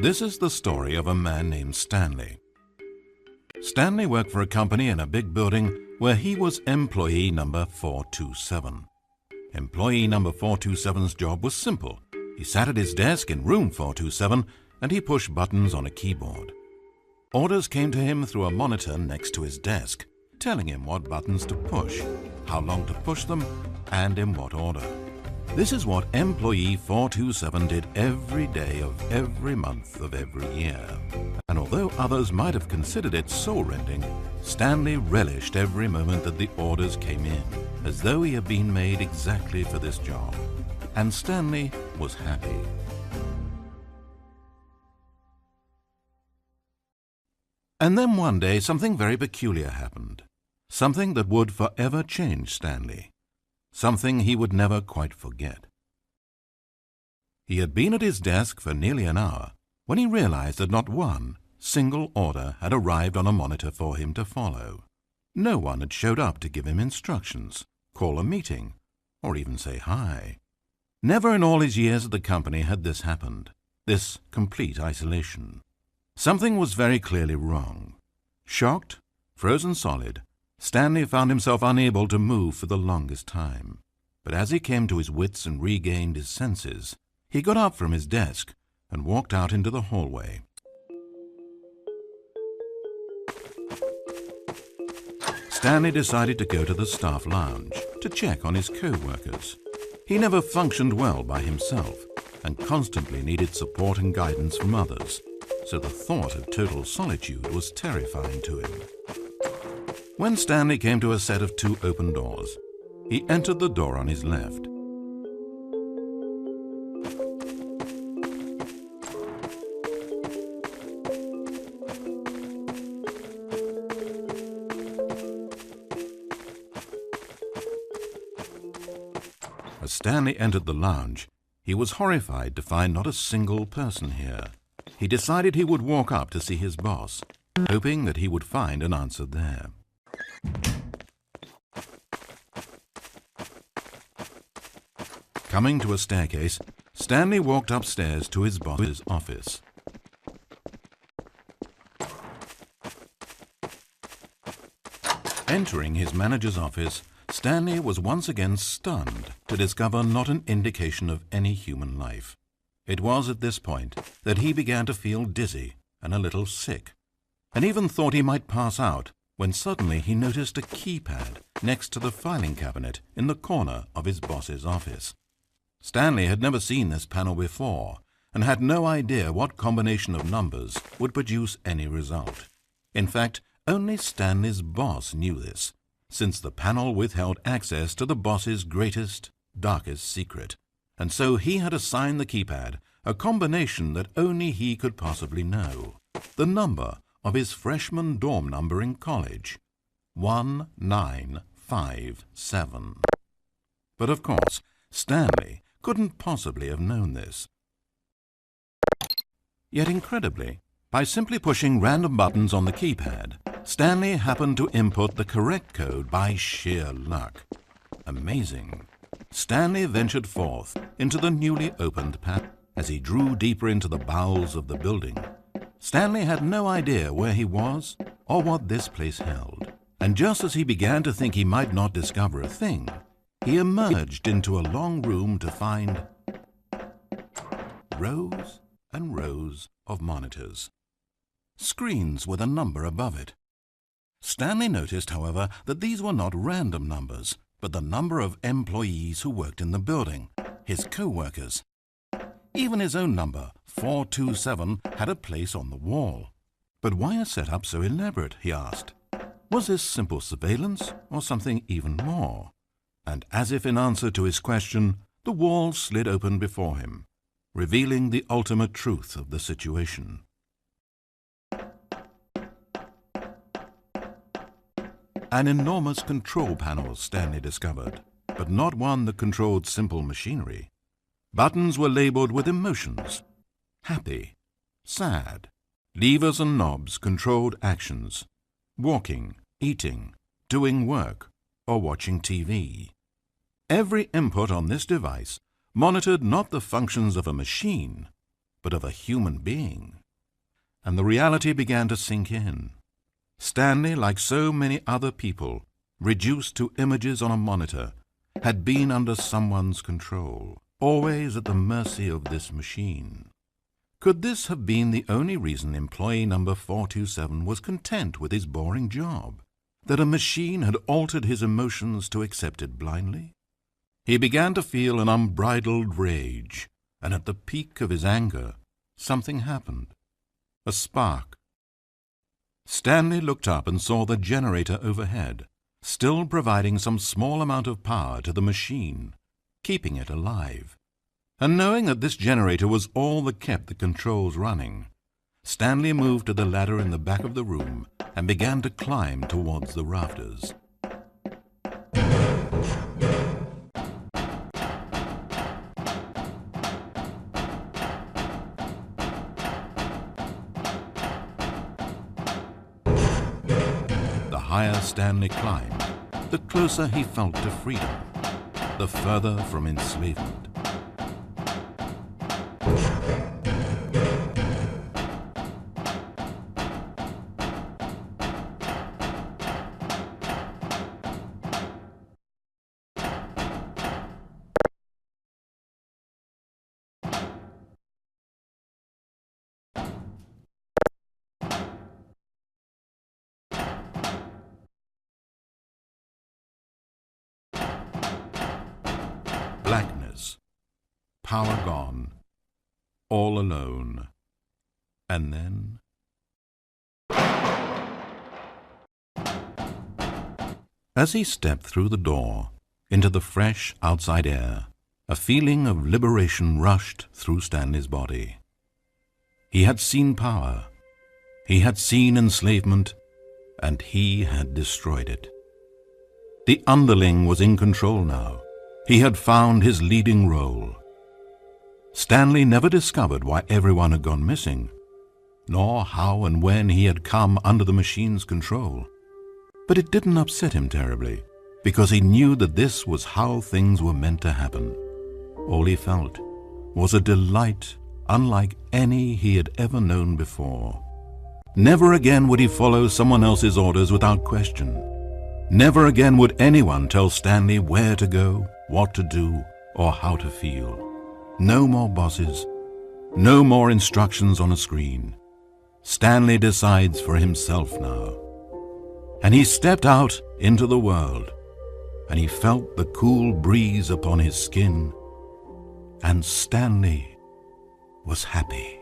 This is the story of a man named Stanley. Stanley worked for a company in a big building where he was employee number 427. Employee number 427's job was simple. He sat at his desk in room 427 and he pushed buttons on a keyboard. Orders came to him through a monitor next to his desk, telling him what buttons to push, how long to push them, and in what order. This is what employee 427 did every day of every month of every year. And although others might have considered it soul-rending, Stanley relished every moment that the orders came in, as though he had been made exactly for this job. And Stanley was happy. And then one day something very peculiar happened. Something that would forever change Stanley. Something he would never quite forget. He had been at his desk for nearly an hour when he realized that not one single order had arrived on a monitor for him to follow. No one had showed up to give him instructions, call a meeting, or even say hi. Never in all his years at the company had this happened, this complete isolation. Something was very clearly wrong. Shocked, frozen solid, Stanley found himself unable to move for the longest time. But as he came to his wits and regained his senses, he got up from his desk and walked out into the hallway. Stanley decided to go to the staff lounge to check on his co-workers. He never functioned well by himself and constantly needed support and guidance from others, so the thought of total solitude was terrifying to him. When Stanley came to a set of two open doors, he entered the door on his left. As Stanley entered the lounge, he was horrified to find not a single person here. He decided he would walk up to see his boss, hoping that he would find an answer there. Coming to a staircase, Stanley walked upstairs to his boss's office. Entering his manager's office, Stanley was once again stunned to discover not an indication of any human life. It was at this point that he began to feel dizzy and a little sick, and even thought he might pass out when suddenly he noticed a keypad next to the filing cabinet in the corner of his boss's office. Stanley had never seen this panel before and had no idea what combination of numbers would produce any result. In fact, only Stanley's boss knew this, since the panel withheld access to the boss's greatest, darkest secret, and so he had assigned the keypad a combination that only he could possibly know, the number of his freshman dorm number in college, 1957. But of course, Stanley couldn't possibly have known this. Yet incredibly, by simply pushing random buttons on the keypad, Stanley happened to input the correct code by sheer luck. Amazing. Stanley ventured forth into the newly opened panel. As he drew deeper into the bowels of the building, Stanley had no idea where he was or what this place held. And just as he began to think he might not discover a thing, he emerged into a long room to find rows and rows of monitors, screens with a number above it. Stanley noticed, however, that these were not random numbers, but the number of employees who worked in the building, his co-workers. Even his own number, 427, had a place on the wall. But why a setup so elaborate, he asked. Was this simple surveillance or something even more? And as if in answer to his question, the wall slid open before him, revealing the ultimate truth of the situation. An enormous control panel, Stanley discovered, but not one that controlled simple machinery. Buttons were labeled with emotions. Happy, sad. Levers and knobs controlled actions. Walking, eating, doing work, or watching TV. Every input on this device monitored not the functions of a machine, but of a human being. And the reality began to sink in. Stanley, like so many other people, reduced to images on a monitor, had been under someone's control, always at the mercy of this machine. Could this have been the only reason employee number 427 was content with his boring job? That a machine had altered his emotions to accept it blindly? He began to feel an unbridled rage, and at the peak of his anger, something happened. A spark. Stanley looked up and saw the generator overhead, still providing some small amount of power to the machine, keeping it alive. And knowing that this generator was all that kept the controls running, Stanley moved to the ladder in the back of the room and began to climb towards the rafters. The higher Stanley climbed, the closer he felt to freedom, the further from enslavement. Blackness, power gone, all alone, and then... As he stepped through the door into the fresh outside air, a feeling of liberation rushed through Stanley's body. He had seen power, he had seen enslavement, and he had destroyed it. The underling was in control now. He had found his leading role. Stanley never discovered why everyone had gone missing, nor how and when he had come under the machine's control. But it didn't upset him terribly, because he knew that this was how things were meant to happen. All he felt was a delight unlike any he had ever known before. Never again would he follow someone else's orders without question. Never again would anyone tell Stanley where to go, what to do, or how to feel. No more bosses, no more instructions on a screen. Stanley decides for himself now. And he stepped out into the world, and he felt the cool breeze upon his skin, and Stanley was happy.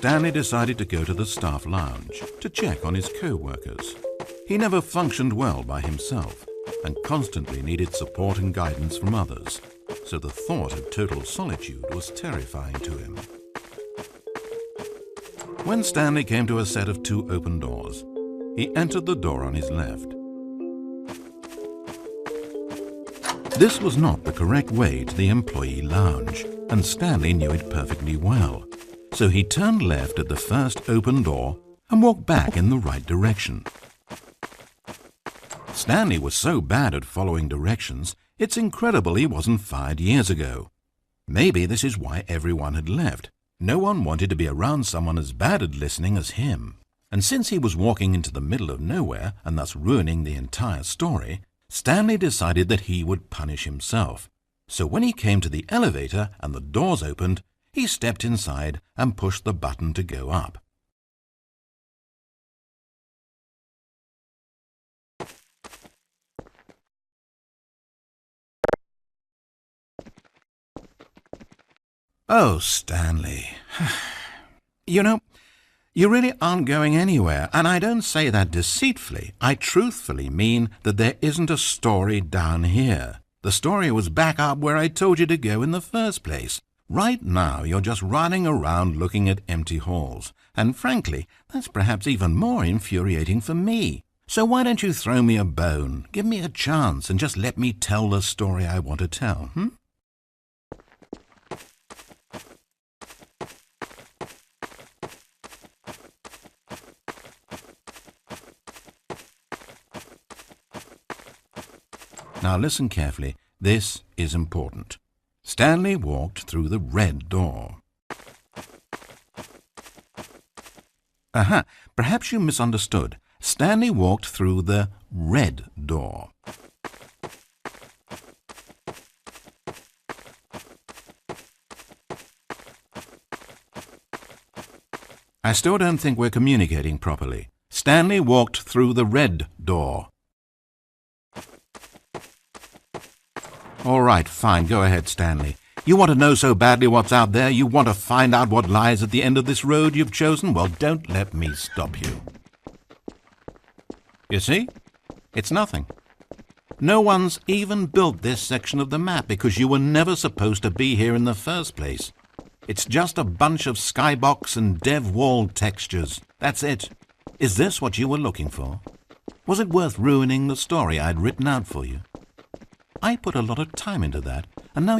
Stanley decided to go to the staff lounge to check on his co-workers. He never functioned well by himself and constantly needed support and guidance from others, so the thought of total solitude was terrifying to him. When Stanley came to a set of 2 open doors, he entered the door on his left. This was not the correct way to the employee lounge, and Stanley knew it perfectly well. So he turned left at the first open door and walked back in the right direction. Stanley was so bad at following directions, it's incredible he wasn't fired years ago. Maybe this is why everyone had left. No one wanted to be around someone as bad at listening as him. And since he was walking into the middle of nowhere and thus ruining the entire story, Stanley decided that he would punish himself. So when he came to the elevator and the doors opened, he stepped inside and pushed the button to go up. Oh, Stanley. You know, you really aren't going anywhere, and I don't say that deceitfully. I truthfully mean that there isn't a story down here. The story was back up where I told you to go in the first place. Right now, you're just running around looking at empty halls, and frankly, that's perhaps even more infuriating for me. So why don't you throw me a bone, give me a chance, and just let me tell the story I want to tell, Now listen carefully. This is important. Stanley walked through the red door. Perhaps you misunderstood. Stanley walked through the red door. I still don't think we're communicating properly. Stanley walked through the red door. All right, fine, go ahead, Stanley. You want to know so badly what's out there? You want to find out what lies at the end of this road you've chosen? Well, don't let me stop you. You see? It's nothing. No one's even built this section of the map because you were never supposed to be here in the first place. It's just a bunch of skybox and dev wall textures. That's it. Is this what you were looking for? Was it worth ruining the story I'd written out for you? I put a lot of time into that, and now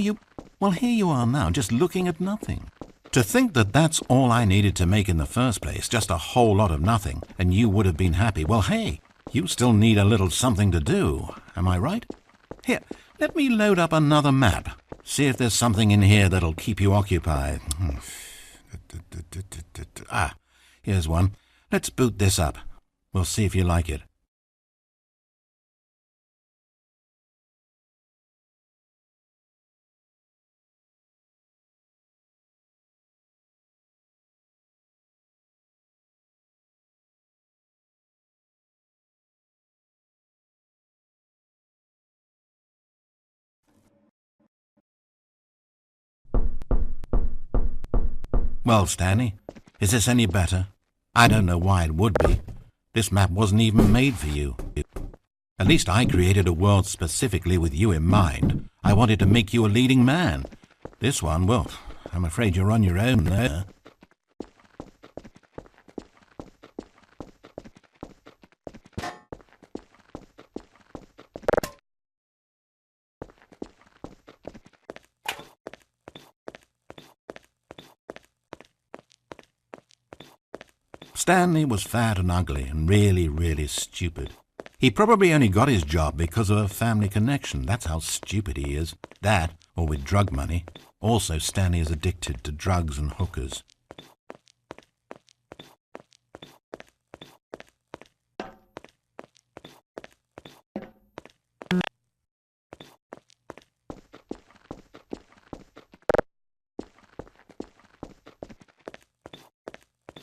well, here you are now, just looking at nothing. To think that that's all I needed to make in the first place, just a whole lot of nothing, and you would have been happy. Well, hey, you still need a little something to do, am I right? Here, let me load up another map. See if there's something in here that'll keep you occupied. Here's one. Let's boot this up. We'll see if you like it. Well, Stanley, is this any better? I don't know why it would be. This map wasn't even made for you. At least I created a world specifically with you in mind. I wanted to make you a leading man. This one, well, I'm afraid you're on your own there. Stanley was fat and ugly and really, really stupid. He probably only got his job because of a family connection. That's how stupid he is. That, or with drug money. Also, Stanley is addicted to drugs and hookers.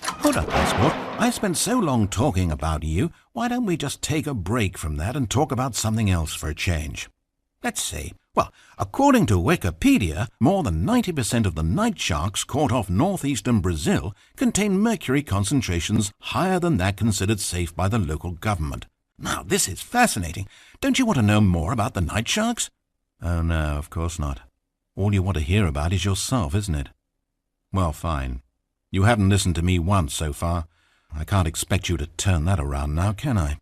Hold up, Passport. I spent so long talking about you, why don't we just take a break from that and talk about something else for a change? Let's see. Well, according to Wikipedia, more than 90% of the night sharks caught off northeastern Brazil contain mercury concentrations higher than that considered safe by the local government. Now, this is fascinating. Don't you want to know more about the night sharks? Oh, no, of course not. All you want to hear about is yourself, isn't it? Well, fine. You haven't listened to me once so far. I can't expect you to turn that around now, can I?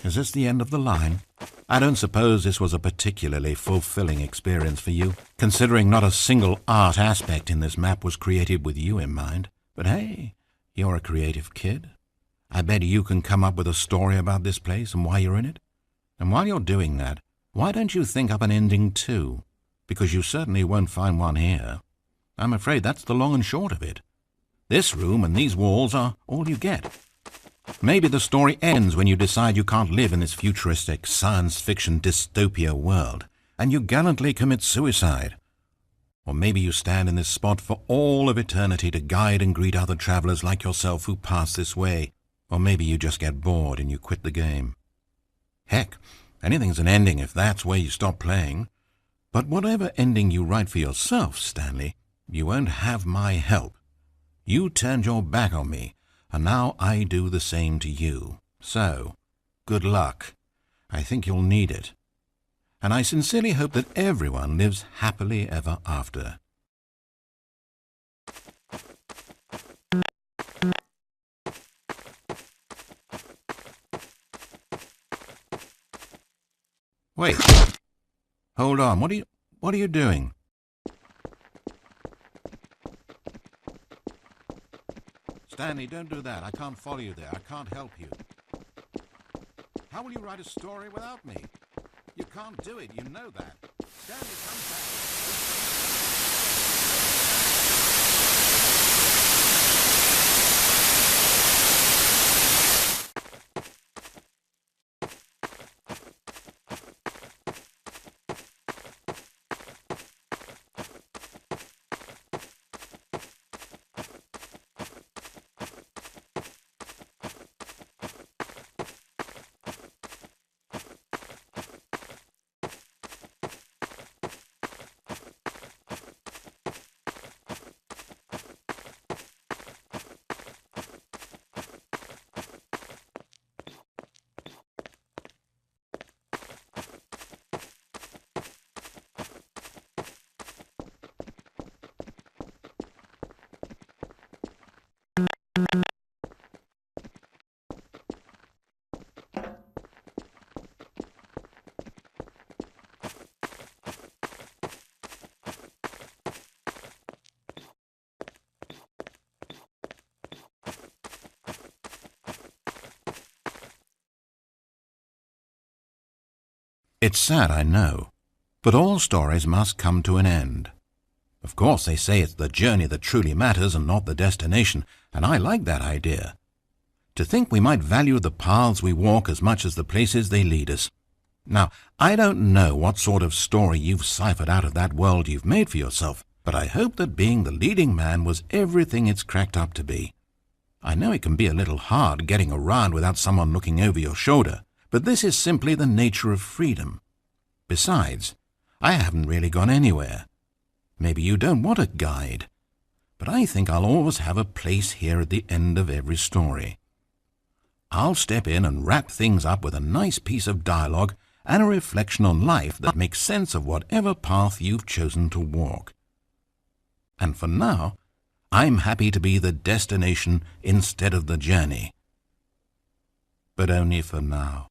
Is this the end of the line? I don't suppose this was a particularly fulfilling experience for you, considering not a single art aspect in this map was created with you in mind. But hey, you're a creative kid. I bet you can come up with a story about this place and why you're in it. And while you're doing that, why don't you think up an ending too? Because you certainly won't find one here. I'm afraid that's the long and short of it. This room and these walls are all you get. Maybe the story ends when you decide you can't live in this futuristic science fiction dystopia world, and you gallantly commit suicide. Or maybe you stand in this spot for all of eternity to guide and greet other travelers like yourself who pass this way. Or maybe you just get bored and you quit the game. Heck, anything's an ending if that's where you stop playing. But whatever ending you write for yourself, Stanley, you won't have my help. You turned your back on me, and now I do the same to you. So, good luck. I think you'll need it. And I sincerely hope that everyone lives happily ever after. Wait. Hold on. What are you doing? Stanley, don't do that. I can't follow you there. I can't help you. How will you write a story without me? You can't do it. You know that. Stanley, come back. It's sad, I know, but all stories must come to an end. Of course, they say it's the journey that truly matters and not the destination, and I like that idea. To think we might value the paths we walk as much as the places they lead us. Now, I don't know what sort of story you've ciphered out of that world you've made for yourself, but I hope that being the leading man was everything it's cracked up to be. I know it can be a little hard getting around without someone looking over your shoulder, but this is simply the nature of freedom. Besides, I haven't really gone anywhere. Maybe you don't want a guide, but I think I'll always have a place here at the end of every story. I'll step in and wrap things up with a nice piece of dialogue and a reflection on life that makes sense of whatever path you've chosen to walk. And for now, I'm happy to be the destination instead of the journey. But only for now.